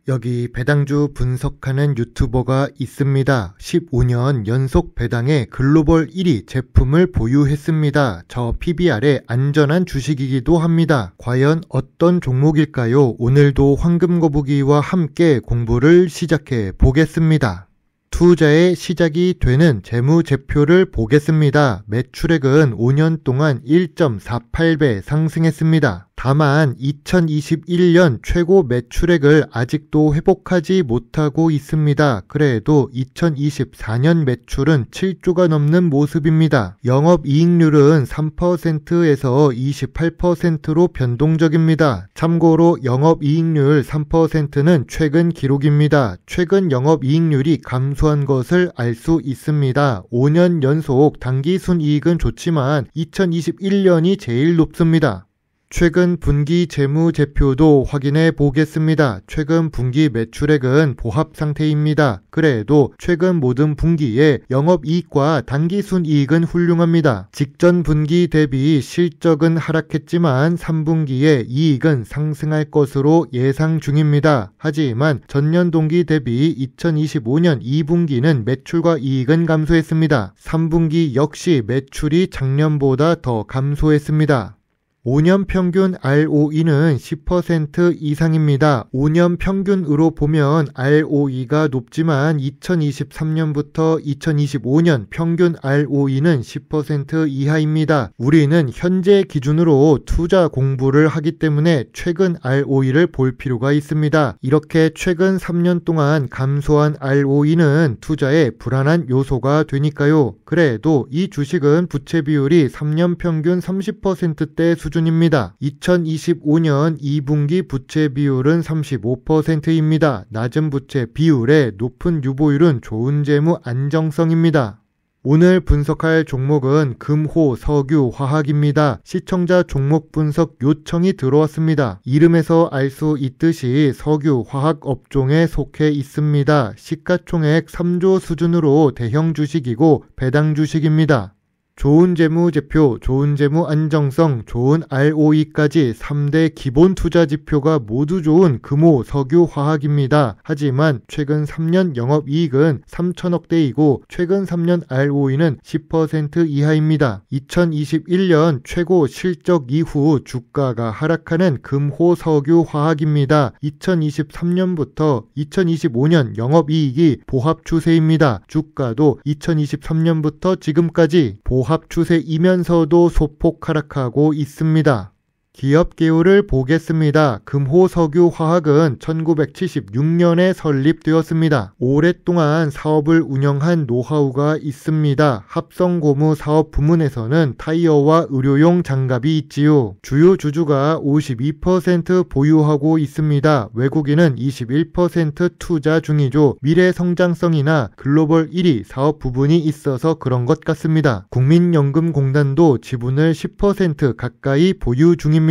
여기 배당주 분석하는 유튜버가 있습니다. 15년 연속 배당의 글로벌 1위 제품을 보유했습니다. 저 PBR의 안전한 주식이기도 합니다. 과연 어떤 종목일까요? 오늘도 황금거북이와 함께 공부를 시작해 보겠습니다. 투자의 시작이 되는 재무제표를 보겠습니다. 매출액은 5년 동안 1.48배 상승했습니다. 다만 2021년 최고 매출액을 아직도 회복하지 못하고 있습니다. 그래도 2024년 매출은 7조가 넘는 모습입니다. 영업이익률은 3%에서 28%로 변동적입니다. 참고로 영업이익률 3%는 최근 기록입니다. 최근 영업이익률이 감소한 것을 알 수 있습니다. 5년 연속 당기순이익은 좋지만 2021년이 제일 높습니다. 최근 분기 재무제표도 확인해 보겠습니다. 최근 분기 매출액은 보합 상태입니다. 그래도 최근 모든 분기에 영업이익과 당기순이익은 훌륭합니다. 직전 분기 대비 실적은 하락했지만 3분기에 이익은 상승할 것으로 예상 중입니다. 하지만 전년 동기 대비 2025년 2분기는 매출과 이익은 감소했습니다. 3분기 역시 매출이 작년보다 더 감소했습니다. 5년 평균 ROE는 10% 이상입니다. 5년 평균으로 보면 ROE가 높지만 2023년부터 2025년 평균 ROE는 10% 이하입니다. 우리는 현재 기준으로 투자 공부를 하기 때문에 최근 ROE를 볼 필요가 있습니다. 이렇게 최근 3년 동안 감소한 ROE는 투자에 불안한 요소가 되니까요. 그래도 이 주식은 부채 비율이 3년 평균 30%대 수준입니다. 2025년 2분기 부채 비율은 35%입니다. 낮은 부채 비율에 높은 유보율은 좋은 재무 안정성입니다. 오늘 분석할 종목은 금호석유화학입니다. 시청자 종목 분석 요청이 들어왔습니다. 이름에서 알 수 있듯이 석유화학 업종에 속해 있습니다. 시가총액 3조 수준으로 대형 주식이고 배당 주식입니다. 좋은 재무제표, 좋은 재무 안정성, 좋은 ROE까지 3대 기본 투자 지표가 모두 좋은 금호석유화학입니다. 하지만 최근 3년 영업이익은 3천억대이고 최근 3년 ROE는 10% 이하입니다. 2021년 최고 실적 이후 주가가 하락하는 금호석유화학입니다. 2023년부터 2025년 영업이익이 보합 추세입니다. 주가도 2023년부터 지금까지 보합 추세이면서도 소폭 하락하고 있습니다. 기업 개요를 보겠습니다. 금호석유화학은 1976년에 설립되었습니다. 오랫동안 사업을 운영한 노하우가 있습니다. 합성고무 사업 부문에서는 타이어와 의료용 장갑이 있지요. 주요 주주가 52% 보유하고 있습니다. 외국인은 21% 투자 중이죠. 미래 성장성이나 글로벌 1위 사업 부분이 있어서 그런 것 같습니다. 국민연금공단도 지분을 10% 가까이 보유 중입니다.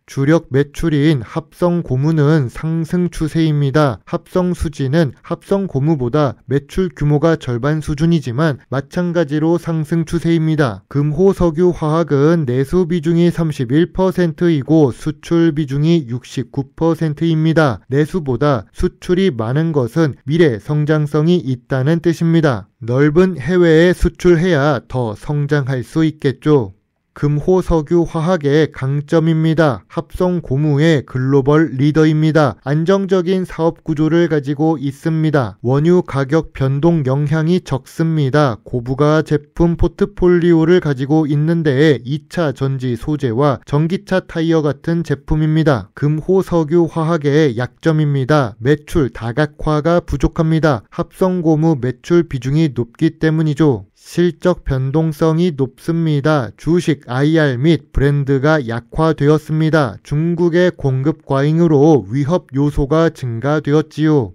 주력 매출인 합성고무는 상승 추세입니다. 합성수지는 합성고무보다 매출 규모가 절반 수준이지만 마찬가지로 상승 추세입니다. 금호석유화학은 내수 비중이 31%이고 수출 비중이 69%입니다. 내수보다 수출이 많은 것은 미래 성장성이 있다는 뜻입니다. 넓은 해외에 수출해야 더 성장할 수 있겠죠. 금호석유화학의 강점입니다. 합성고무의 글로벌 리더입니다. 안정적인 사업 구조를 가지고 있습니다. 원유 가격 변동 영향이 적습니다. 고부가 제품 포트폴리오를 가지고 있는데 2차 전지 소재와 전기차 타이어 같은 제품입니다. 금호석유화학의 약점입니다. 매출 다각화가 부족합니다. 합성고무 매출 비중이 높기 때문이죠. 실적 변동성이 높습니다. 주식 IR 및 브랜드가 약화되었습니다. 중국의 공급 과잉으로 위협 요소가 증가되었지요.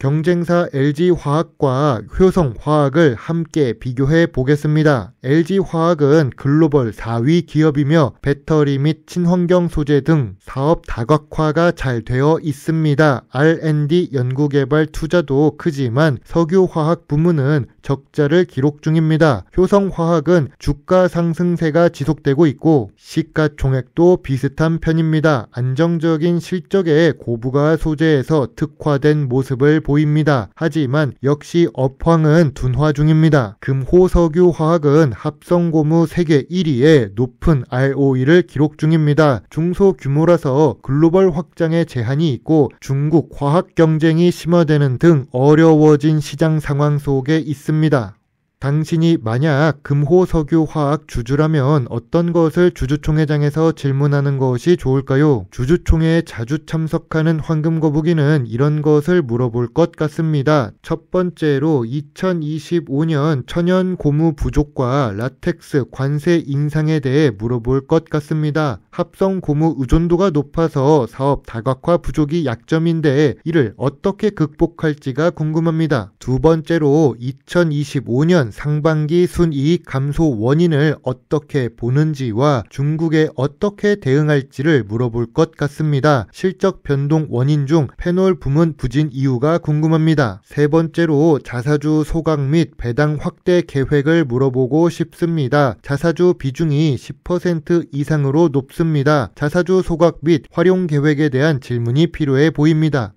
경쟁사 LG화학과 효성화학을 함께 비교해 보겠습니다. LG화학은 글로벌 4위 기업이며 배터리 및 친환경 소재 등 사업 다각화가 잘 되어 있습니다. R&D 연구개발 투자도 크지만 석유화학 부문은 적자를 기록 중입니다. 효성화학은 주가 상승세가 지속되고 있고 시가총액도 비슷한 편입니다. 안정적인 실적의 고부가 소재에서 특화된 모습을 보입니다. 하지만 역시 업황은 둔화 중입니다. 금호석유화학은 합성고무 세계 1위에 높은 ROE를 기록 중입니다. 중소규모라서 글로벌 확장에 제한이 있고 중국 화학 경쟁이 심화되는 등 어려워진 시장 상황 속에 있습니다. 당신이 만약 금호석유화학 주주라면 어떤 것을 주주총회장에서 질문하는 것이 좋을까요? 주주총회에 자주 참석하는 황금거북이는 이런 것을 물어볼 것 같습니다. 첫 번째로 2025년 천연 고무 부족과 라텍스 관세 인상에 대해 물어볼 것 같습니다. 합성 고무 의존도가 높아서 사업 다각화 부족이 약점인데 이를 어떻게 극복할지가 궁금합니다. 두 번째로 2025년 상반기 순이익 감소 원인을 어떻게 보는지와 중국에 어떻게 대응할지를 물어볼 것 같습니다. 실적 변동 원인 중 패널 부문 부진 이유가 궁금합니다. 세 번째로 자사주 소각 및 배당 확대 계획을 물어보고 싶습니다. 자사주 비중이 10% 이상으로 높습니다. 자사주 소각 및 활용 계획에 대한 질문이 필요해 보입니다.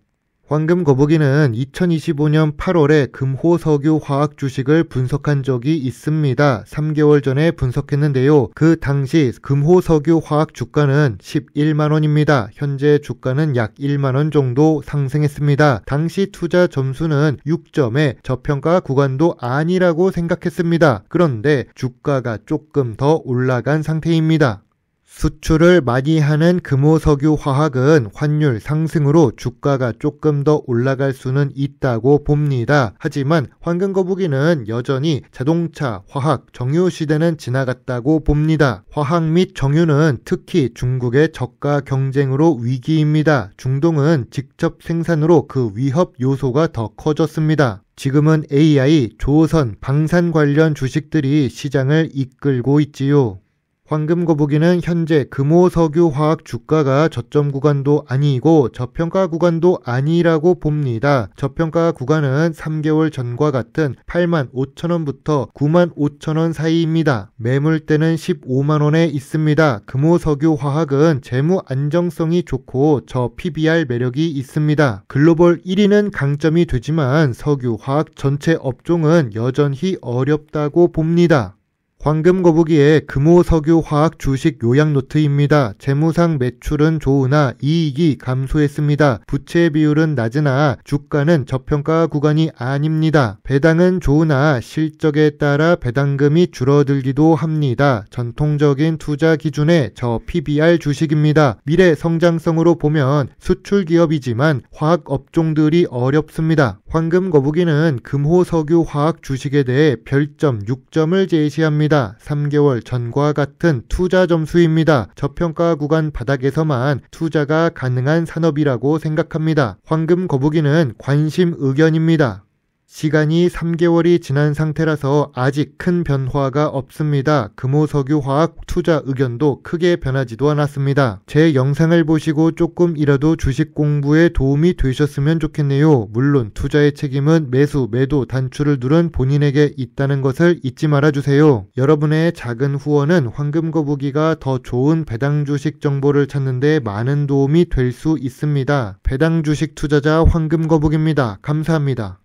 황금거북이는 2025년 8월에 금호석유화학 주식을 분석한 적이 있습니다. 3개월 전에 분석했는데요. 그 당시 금호석유화학 주가는 11만원입니다. 현재 주가는 약 1만원 정도 상승했습니다. 당시 투자 점수는 6점에 저평가 구간도 아니라고 생각했습니다. 그런데 주가가 조금 더 올라간 상태입니다. 수출을 많이 하는 금호석유화학은 환율 상승으로 주가가 조금 더 올라갈 수는 있다고 봅니다. 하지만 황금거북이는 여전히 자동차, 화학, 정유 시대는 지나갔다고 봅니다. 화학 및 정유는 특히 중국의 저가 경쟁으로 위기입니다. 중동은 직접 생산으로 그 위협 요소가 더 커졌습니다. 지금은 AI, 조선, 방산 관련 주식들이 시장을 이끌고 있지요. 황금거북이는 현재 금호석유화학 주가가 저점 구간도 아니고 저평가 구간도 아니라고 봅니다. 저평가 구간은 3개월 전과 같은 85,000원부터 95,000원 사이입니다. 매물대는 15만원에 있습니다. 금호석유화학은 재무 안정성이 좋고 저 PBR 매력이 있습니다. 글로벌 1위는 강점이 되지만 석유화학 전체 업종은 여전히 어렵다고 봅니다. 황금거북이의 금호석유화학 주식 요약 노트입니다. 재무상 매출은 좋으나 이익이 감소했습니다. 부채 비율은 낮으나 주가는 저평가 구간이 아닙니다. 배당은 좋으나 실적에 따라 배당금이 줄어들기도 합니다. 전통적인 투자 기준의 저 PBR 주식입니다. 미래 성장성으로 보면 수출 기업이지만 화학 업종들이 어렵습니다. 황금거북이는 금호석유화학 주식에 대해 별점 6점을 제시합니다. 3개월 전과 같은 투자 점수입니다. 저평가 구간 바닥에서만 투자가 가능한 산업이라고 생각합니다. 황금거북이는 관심 의견입니다. 시간이 3개월이 지난 상태라서 아직 큰 변화가 없습니다. 금호석유화학 투자 의견도 크게 변하지도 않았습니다. 제 영상을 보시고 조금이라도 주식 공부에 도움이 되셨으면 좋겠네요. 물론 투자의 책임은 매수, 매도, 단추를 누른 본인에게 있다는 것을 잊지 말아주세요. 여러분의 작은 후원은 황금거북이가 더 좋은 배당 주식 정보를 찾는 데 많은 도움이 될 수 있습니다. 배당 주식 투자자 황금거북입니다. 감사합니다.